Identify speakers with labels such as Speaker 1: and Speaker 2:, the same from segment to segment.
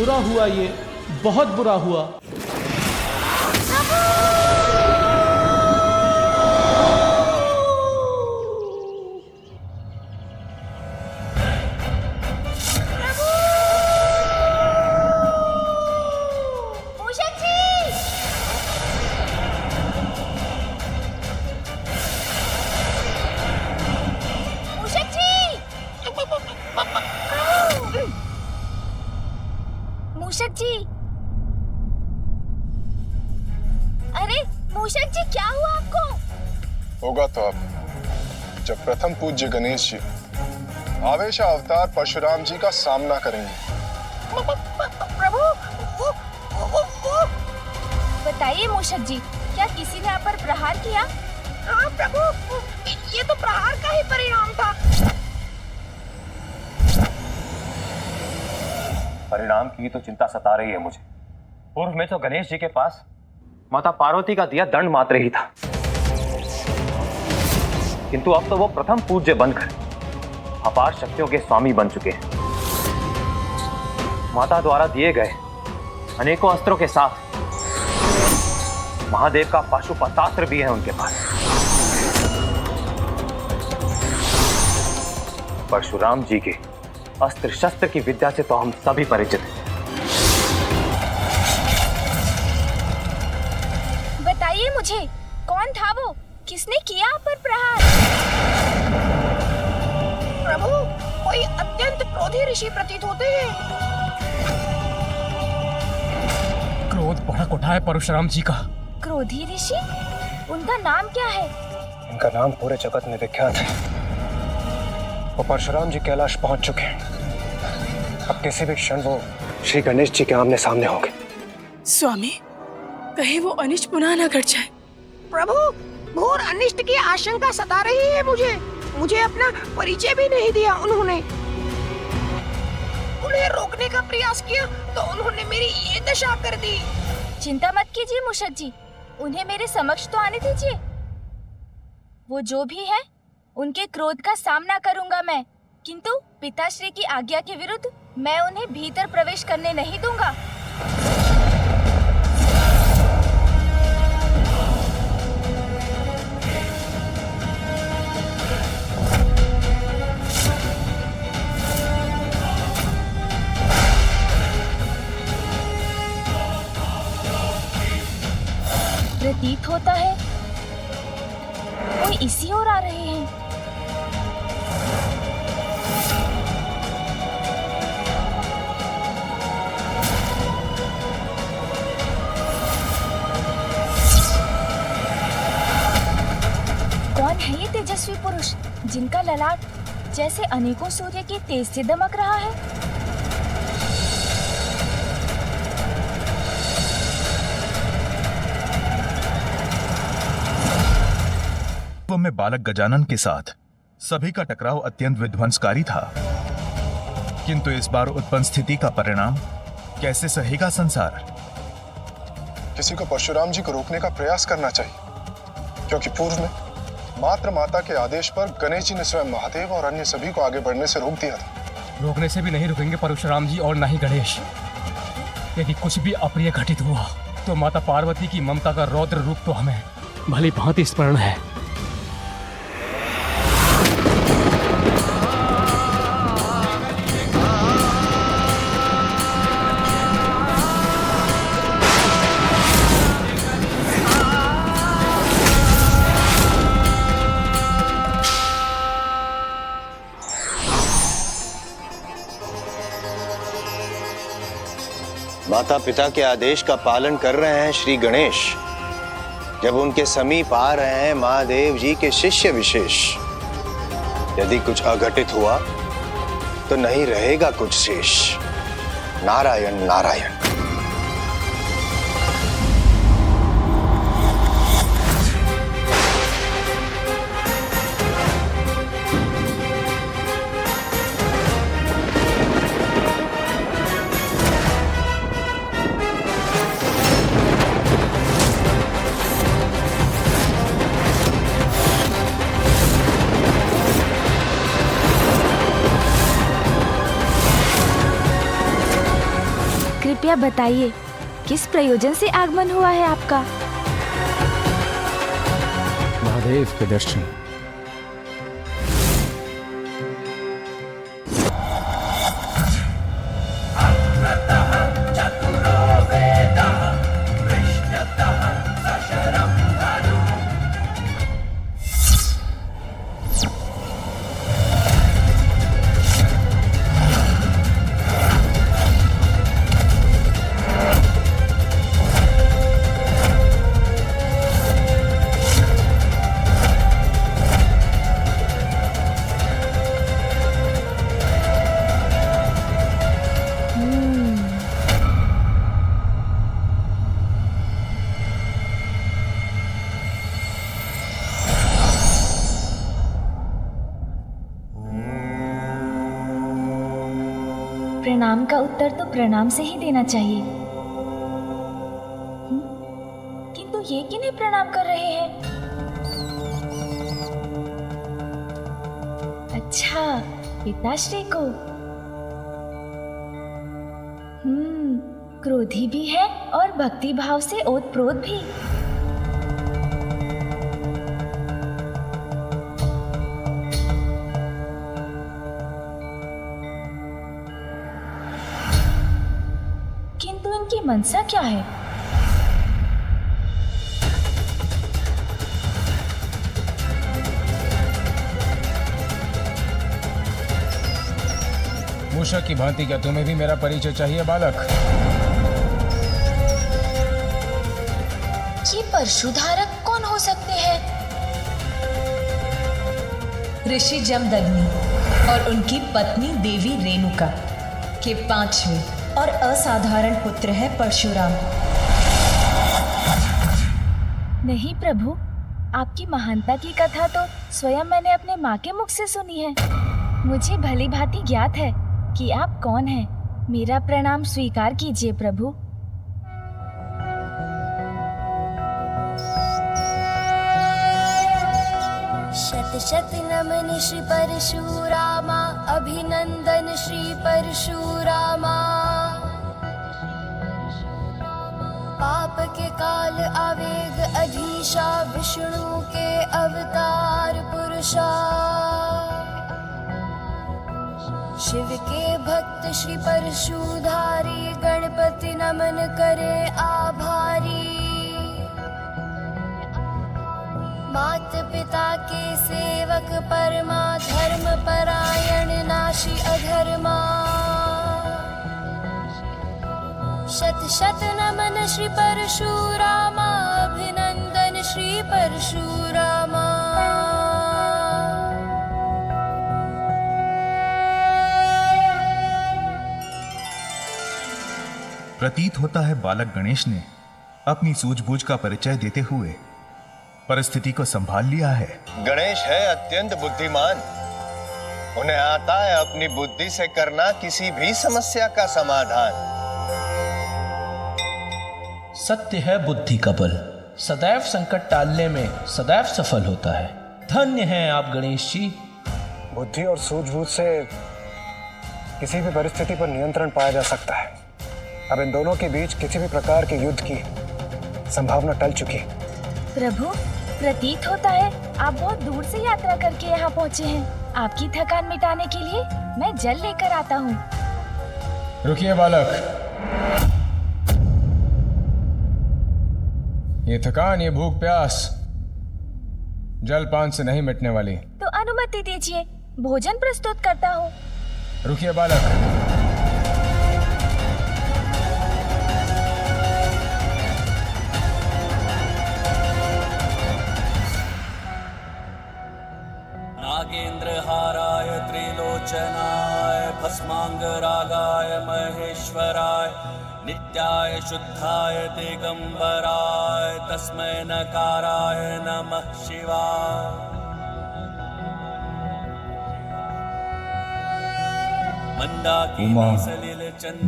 Speaker 1: बुरा हुआ, ये बहुत बुरा हुआ।
Speaker 2: मूषक जी, अरे मूषक जी, क्या हुआ आपको?
Speaker 3: होगा तो अब जब प्रथम पूज्य गणेश जी आवेश अवतार परशुराम जी का सामना करेंगे।
Speaker 2: प्रभु, वो। बताइए मूषक जी, क्या किसी ने आप पर प्रहार किया?
Speaker 4: हाँ प्रभु, ये तो प्रहार का ही परिणाम था।
Speaker 5: परिणाम की तो चिंता सता रही है मुझे। पूर्व में तो गणेश जी के पास माता पार्वती का दिया दंड मात्र ही था, किंतु अब तो वो प्रथम पूज्य बनकर अपार शक्तियों के स्वामी बन चुके हैं। माता द्वारा दिए गए अनेकों अस्त्रों के साथ महादेव का पाशुपतास्त्र भी है उनके पास। परशुराम जी के अस्त्र शस्त्र की विद्या से तो हम सभी परिचित हैं।
Speaker 2: बताइए मुझे, कौन था वो? किसने किया आप पर प्रहार?
Speaker 4: प्रभु, कोई अत्यंत क्रोधी ऋषि प्रतीत होते हैं।
Speaker 6: क्रोध भड़क उठा है परशुराम जी का।
Speaker 2: क्रोधी ऋषि? उनका नाम क्या है?
Speaker 3: इनका नाम पूरे जगत में विख्यात है। वो परशुराम जी कैलाश पहुंच चुके हैं। अब किसी भी क्षण वो श्री गणेश जी के आमने सामने होंगे।
Speaker 7: स्वामी, कहीं वो अनिष्ट पुनः न घट जाए।
Speaker 4: प्रभु, घोर अनिष्ट की आशंका सता रही है मुझे अपना परिचय भी नहीं दिया उन्होंने। उन्हें रोकने का प्रयास किया तो उन्होंने मेरी ये दशा कर दी।
Speaker 2: चिंता मत कीजिए मूषक जी, उन्हें मेरे समक्ष तो आने दीजिए। वो जो भी है, उनके क्रोध का सामना करूंगा मैं, किंतु पिताश्री की आज्ञा के विरुद्ध मैं उन्हें भीतर प्रवेश करने नहीं दूंगा। प्रतीत होता है कोई इसी ओर आ रहे हैं। कौन है ये तेजस्वी पुरुष जिनका ललाट जैसे अनेकों सूर्य के तेज से दमक रहा है?
Speaker 8: में बालक गजानन के साथ सभी का टकराव अत्यंत विध्वंसकारी था, किंतु इस बार उत्पन्न स्थिति का परिणाम कैसे सहेगा संसार?
Speaker 3: किसी को परशुराम जी को रोकने का प्रयास करना चाहिए, क्योंकि पूर्व में मात्र माता के आदेश पर गणेश जी ने स्वयं महादेव और अन्य सभी को आगे बढ़ने से रोक दिया था।
Speaker 6: रोकने से भी नहीं रुकेंगे परशुराम जी और न ही गणेश। यदि कुछ भी अप्रिय घटित हुआ तो माता पार्वती की ममता का रौद्र रूप तो हमें भली भांति स्मरण है।
Speaker 9: माता पिता के आदेश का पालन कर रहे हैं श्री गणेश। जब उनके समीप आ रहे हैं महादेव जी के शिष्य विशेष, यदि कुछ अघटित हुआ तो नहीं रहेगा कुछ शेष। नारायण नारायण।
Speaker 2: कृपया बताइए, किस प्रयोजन से आगमन हुआ है आपका?
Speaker 6: महादेव के दर्शन।
Speaker 2: प्रणाम का उत्तर तो प्रणाम से ही देना चाहिए। किंतु ये किन्हें प्रणाम कर रहे हैं? अच्छा, पिताश्री को। क्रोधी भी है और भक्ति भाव से ओतप्रोत भी। किंतु इनकी मनसा क्या है?
Speaker 6: मूषक की भांति क्या तुम्हें भी मेरा परिचय चाहिए बालक?
Speaker 2: ये परशुधारक कौन हो सकते हैं?
Speaker 10: ऋषि जमदग्नि और उनकी पत्नी देवी रेणुका के 5वें और असाधारण पुत्र है परशुराम।
Speaker 2: नहीं प्रभु, आपकी महानता की कथा तो स्वयं मैंने अपने माँ के मुख से सुनी है। मुझे भली भांति ज्ञात है कि आप कौन हैं। मेरा प्रणाम स्वीकार कीजिए प्रभु।
Speaker 11: शत शत नमन श्री परशुरामा, अभिनंदन श्री परशुरामा। पाप के काल आवेग अधीशा, विष्णु के अवतार पुरुषा। शिव के भक्त श्री परशुधारी, गणपति नमन करे आभारी। मात पिता के सेवक परमा, धर्म परायण नाशी अधर्मा। शत शत नमन श्री परशुरामा, अभिनंदन श्री परशुरामा।
Speaker 8: प्रतीत होता है बालक गणेश ने अपनी सूझबूझ का परिचय देते हुए परिस्थिति को संभाल लिया है।
Speaker 9: गणेश है अत्यंत बुद्धिमान। उन्हें आता है अपनी बुद्धि से करना किसी भी समस्या का समाधान।
Speaker 1: सत्य है बुद्धि का बल, सदैव संकट टालने में सदैव सफल होता है। धन्य हैं आप गणेश जी।
Speaker 3: बुद्धि और सूझबूझ से किसी भी परिस्थिति पर नियंत्रण पाया जा सकता है। अब इन दोनों के बीच किसी भी प्रकार के युद्ध की संभावना टल चुकी है।
Speaker 2: प्रभु, प्रतीत होता है आप बहुत दूर से यात्रा करके यहाँ पहुँचे हैं। आपकी थकान मिटाने के लिए मैं जल लेकर आता हूँ।
Speaker 6: रुकिए बालक, ये थकान, ये भूख प्यास जलपान से नहीं मिटने वाली।
Speaker 2: तो अनुमति दीजिए, भोजन प्रस्तुत करता हूँ।
Speaker 6: रुकिए बालक,
Speaker 12: नागेन्द्रहाराय त्रिलोचनाय भस्मांगरागाय महेश्वराय नित्याय शुद्धाय दिगंबराय तस्मै नकाराय नमः शिवाय।
Speaker 13: उमा,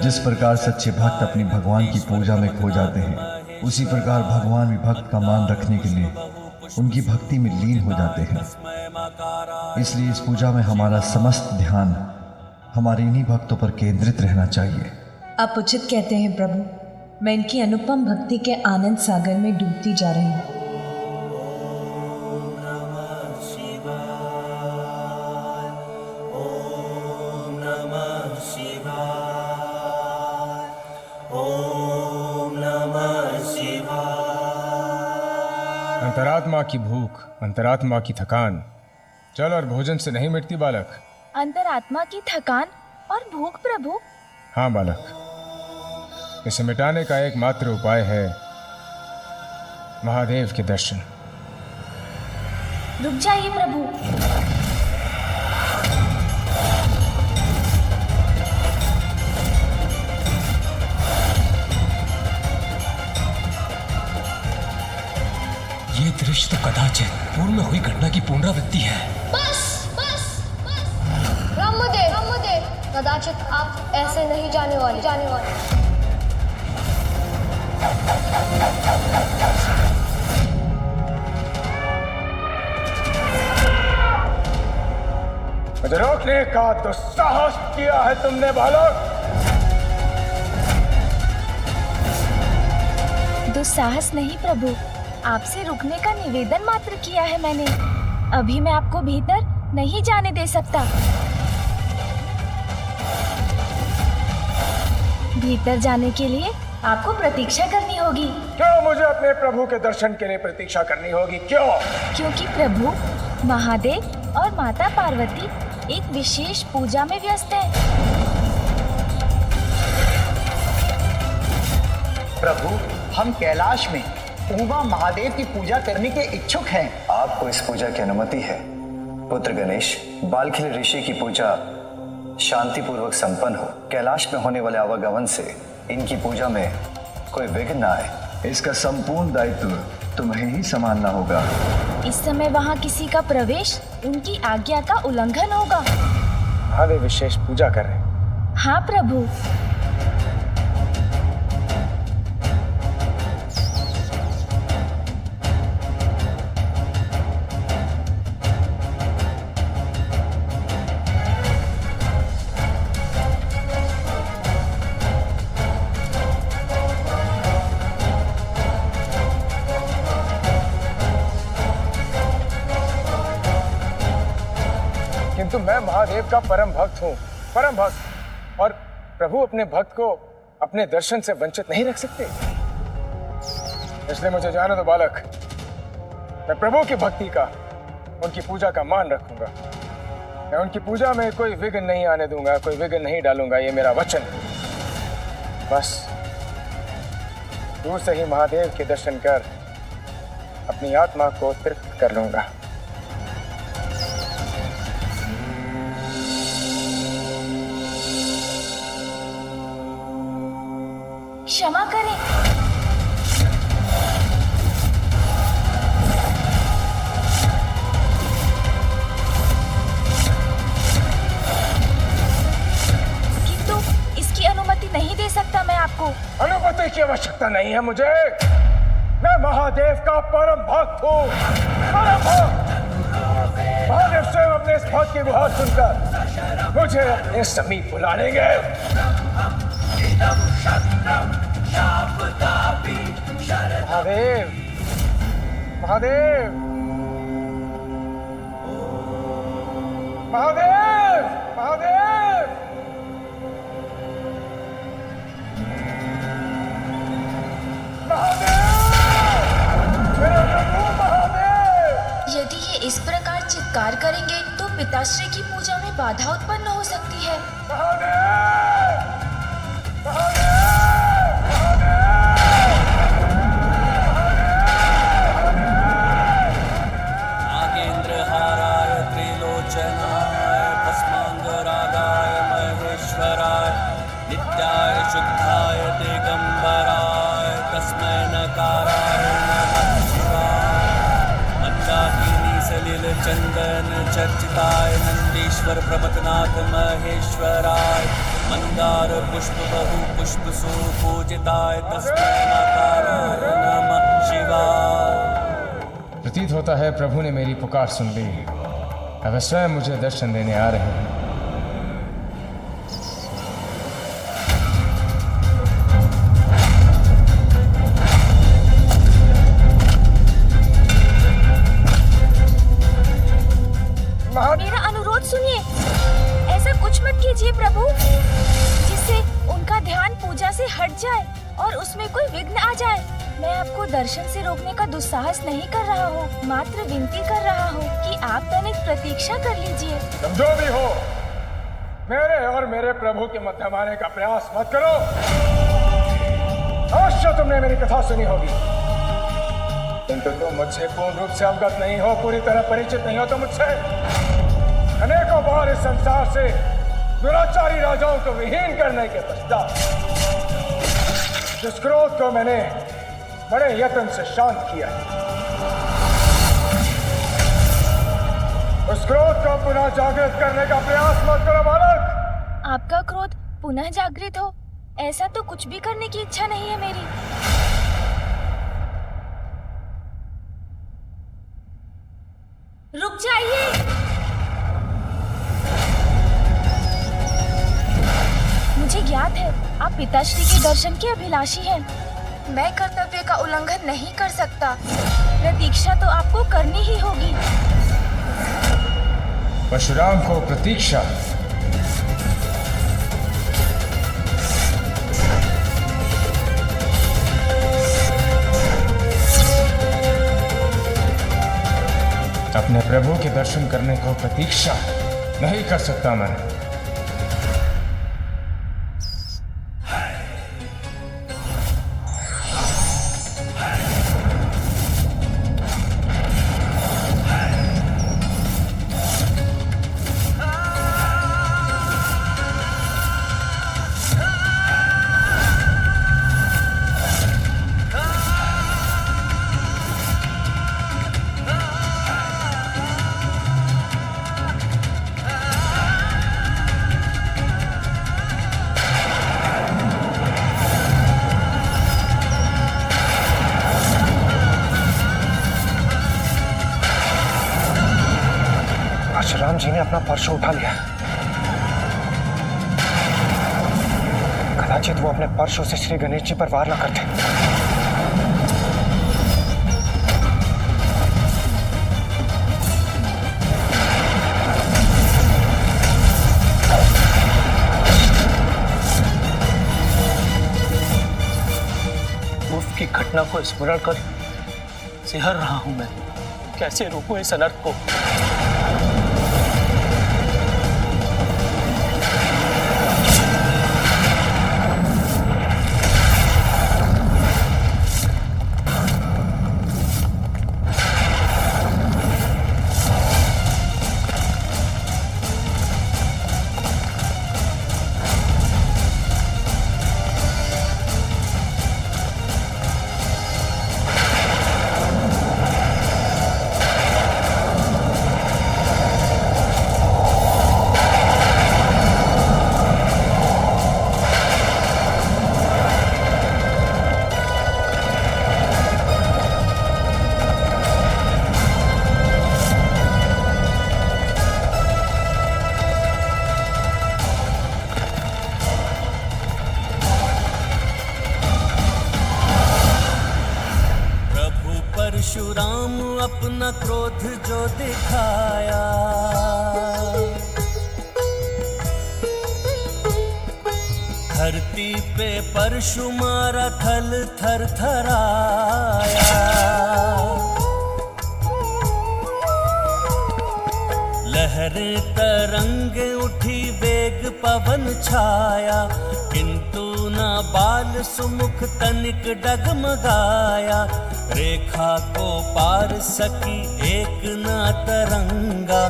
Speaker 13: जिस प्रकार सच्चे भक्त अपने भगवान की पूजा में खो जाते हैं, उसी प्रकार भगवान भी भक्त का मान रखने के लिए उनकी भक्ति में लीन हो जाते हैं। इसलिए इस पूजा में हमारा समस्त ध्यान हमारे इन्हीं भक्तों पर केंद्रित रहना चाहिए।
Speaker 10: आप उचित कहते हैं प्रभु। मैं इनकी अनुपम भक्ति के आनंद सागर में डूबती जा रही हूँ।
Speaker 6: अंतरात्मा की भूख, अंतरात्मा की थकान जल और भोजन से नहीं मिटती बालक।
Speaker 2: अंतरात्मा की थकान और भूख प्रभु?
Speaker 6: हाँ बालक, इसे मिटाने का एकमात्र उपाय है महादेव के दर्शन।
Speaker 2: रुक जाइए प्रभु।
Speaker 6: ये दृश्य तो कदाचित पूर्व में हुई घटना की पुनरावृत्ति है।
Speaker 11: बस बस बस। ब्रह्मदेव, कदाचित आप ऐसे नहीं जाने वाले।
Speaker 6: मुझे रोकने का दुस्साहस किया है तुमने बालक।
Speaker 2: दुस्साहस नहीं प्रभु, आपसे रुकने का निवेदन मात्र किया है मैंने। अभी मैं आपको भीतर नहीं जाने दे सकता। भीतर जाने के लिए आपको प्रतीक्षा करनी होगी।
Speaker 6: क्यों मुझे अपने प्रभु के दर्शन के लिए प्रतीक्षा करनी होगी? क्यों?
Speaker 2: क्योंकि प्रभु महादेव और माता पार्वती एक विशेष पूजा में व्यस्त हैं।
Speaker 14: प्रभु, हम कैलाश में उमा महादेव की पूजा करने के इच्छुक हैं।
Speaker 9: आपको इस पूजा की अनुमति है। पुत्र गणेश, बालखिल ऋषि की पूजा शांतिपूर्वक संपन्न हो। कैलाश में होने वाले आवागमन से इनकी पूजा में कोई विघ्न न आए।
Speaker 13: इसका संपूर्ण दायित्व तुम्हें ही संभालना होगा।
Speaker 2: इस समय वहाँ किसी का प्रवेश उनकी आज्ञा का उल्लंघन होगा।
Speaker 6: महादेव विशेष पूजा कर रहे हैं।
Speaker 2: हाँ प्रभु।
Speaker 6: किंतु मैं महादेव का परम भक्त हूँ, परम भक्त, और प्रभु अपने भक्त को अपने दर्शन से वंचित नहीं रख सकते। इसलिए मुझे जाने दो बालक। मैं प्रभु की भक्ति का, उनकी पूजा का मान रखूंगा। मैं उनकी पूजा में कोई विघ्न नहीं आने दूंगा, कोई विघ्न नहीं डालूंगा, ये मेरा वचन है। बस दूर से ही महादेव के दर्शन कर अपनी आत्मा को तृप्त कर लूंगा।
Speaker 2: क्षमा करें। किंतु इसकी अनुमति नहीं दे सकता मैं आपको।
Speaker 6: अनुमति की आवश्यकता नहीं है मुझे। मैं महादेव का परम भक्त हूँ, परम भक्त। महादेव स्वयं अपने इस भक्त की गुहार सुनकर मुझे अपने समीप बुला लेंगे। महादेव, महादेव, महादेव, महादेव।
Speaker 2: यदि ये इस प्रकार चित्कार करेंगे तो पिताश्री की पूजा में बाधा उत्पन्न हो सकती है।
Speaker 12: नागेंद्रहाराय त्रिलोचनाय भस्मांगरागाय महेश्वराय नित्याय शुद्धाय दिगंबराय तस्मै नकाराय नमः शिवाय। मंदाकिनी सलिल चंदन चर्चिताय नंदीश्वर प्रमथनाथ महेश्वराय मंदार पुष्प बहु पुष्प सुपूजिताय तस्मै नकाराय नमः शिवाय।
Speaker 6: प्रतीत होता है प्रभु ने मेरी पुकार सुन ली। अब स्वयं मुझे दर्शन देने आ रहे हैं।
Speaker 2: पूजा से हट जाए और उसमें कोई विघ्न आ जाए। मैं आपको दर्शन से रोकने का दुस्साहस नहीं कर रहा हूँ, मात्र विनती कर रहा हूँ कि आप तनिक प्रतीक्षा कर लीजिए।
Speaker 6: तुम जो भी हो, मेरे और मेरे प्रभु के मध्य आने का प्रयास मत करो। अवश्य तुमने मेरी कथा सुनी होगी, किंतु तुम मुझसे पूर्ण रूप से अवगत नहीं हो, पूरी तरह परिचित नहीं हो तो मुझसे। अनेकों बार इस संसार से दुराचारी राजाओं को विहीन करने के पश्चात जिस क्रोध को मैंने बड़े यत्न से शांत किया है, उस क्रोध को पुनः जागृत करने का प्रयास मत करो बालक।
Speaker 2: आपका क्रोध पुनः जागृत हो, ऐसा तो कुछ भी करने की इच्छा नहीं है मेरी। रुक जाइए। मुझे ज्ञात है आप पिताश्री के दर्शन के अभिलाषी हैं। मैं कर्तव्य का उल्लंघन नहीं कर सकता, प्रतीक्षा तो आपको करनी ही होगी।
Speaker 6: परशुराम को प्रतीक्षा? अपने प्रभु के दर्शन करने को प्रतीक्षा नहीं कर सकता मैं। परशुराम जी ने अपना परशु उठा लिया। कदाचित वो अपने परशु से श्री गणेश जी पर वार न करते।
Speaker 1: पूर्व की घटना को स्मरण कर सिहर रहा हूं मैं। कैसे रोकूं इस अनर्थ को?
Speaker 12: परशुराम अपना क्रोध जो दिखाया, धरती पे परशु मारा थल थर थराया। लहरें तरंगे उठी वेग पवन छाया, किंतु ना बाल सुमुख तनिक डगमगाया। रेखा को पार सकी एक ना तरंगा,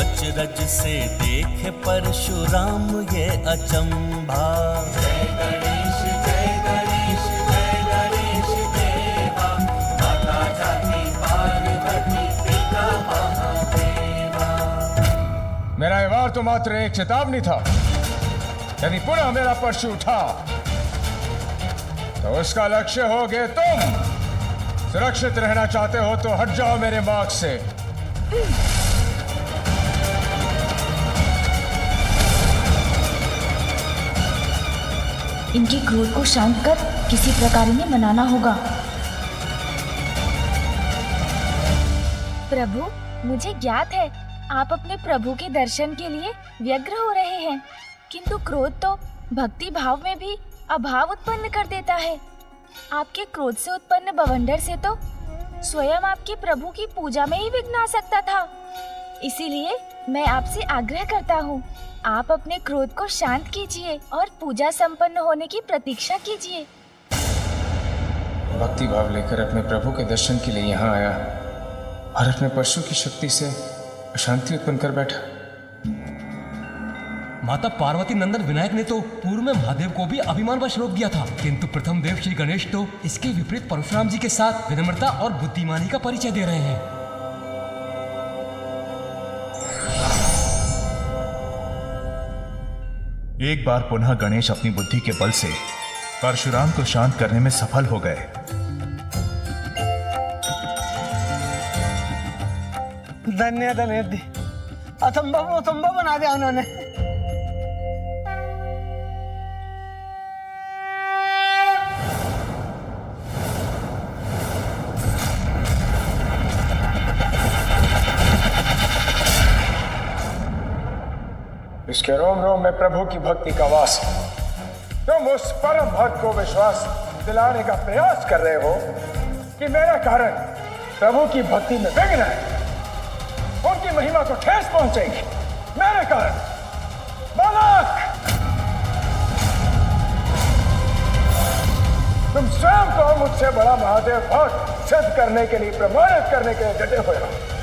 Speaker 12: अचरज से देखे परशुराम ये अचंभा। जय गणेश जय गणेश जय गणेश देवा, माता जाति पार्वती पिता महादेवा।
Speaker 6: मेरा ये वार तो मात्र एक चेतावनी था। यदि पुनः मेरा परशु उठा तो उसका लक्ष्य होगे तुम। सुरक्षित रहना चाहते हो तो हट जाओ मेरे मार्ग से।
Speaker 2: इनके क्रोध को शांत कर किसी प्रकार इन्हें मनाना होगा। प्रभु, मुझे ज्ञात है आप अपने प्रभु के दर्शन के लिए व्यग्र हो रहे हैं, किंतु क्रोध तो भक्ति भाव में भी अभाव उत्पन्न कर देता है। आपके क्रोध से उत्पन्न बवंडर से तो स्वयं आपके प्रभु की पूजा में ही विघ्न आ सकता था। इसीलिए मैं आपसे आग्रह करता हूँ, आप अपने क्रोध को शांत कीजिए और पूजा संपन्न होने की प्रतीक्षा कीजिए।
Speaker 6: भक्ति भाव लेकर अपने प्रभु के दर्शन के लिए यहाँ आया और अपने परशु की शक्ति से अशांति उत्पन्न कर बैठा।
Speaker 12: माता पार्वती नंदन विनायक ने तो पूर्व में महादेव को भी अभिमानवश रोक दिया था, किंतु प्रथम देव श्री गणेश तो इसके विपरीत परशुराम जी के साथ विनम्रता और बुद्धिमानी का परिचय दे रहे हैं।
Speaker 8: एक बार पुनः गणेश अपनी बुद्धि के बल से परशुराम को शांत करने में सफल हो गए।
Speaker 15: धन्य धन्य, असंभव बना दिया उन्होंने।
Speaker 6: इसके रोम रोम में प्रभु की भक्ति का वास है। तुम उस परम भक्त को विश्वास दिलाने का प्रयास कर रहे हो कि मेरा कारण प्रभु की भक्ति में विघ्न है, उनकी महिमा को ठेस पहुंचेगी मेरे कारण। बालक, तुम स्वयं को मुझसे बड़ा महादेव भक्त सिद्ध करने के लिए, प्रमाणित करने के लिए डटे हुए हो।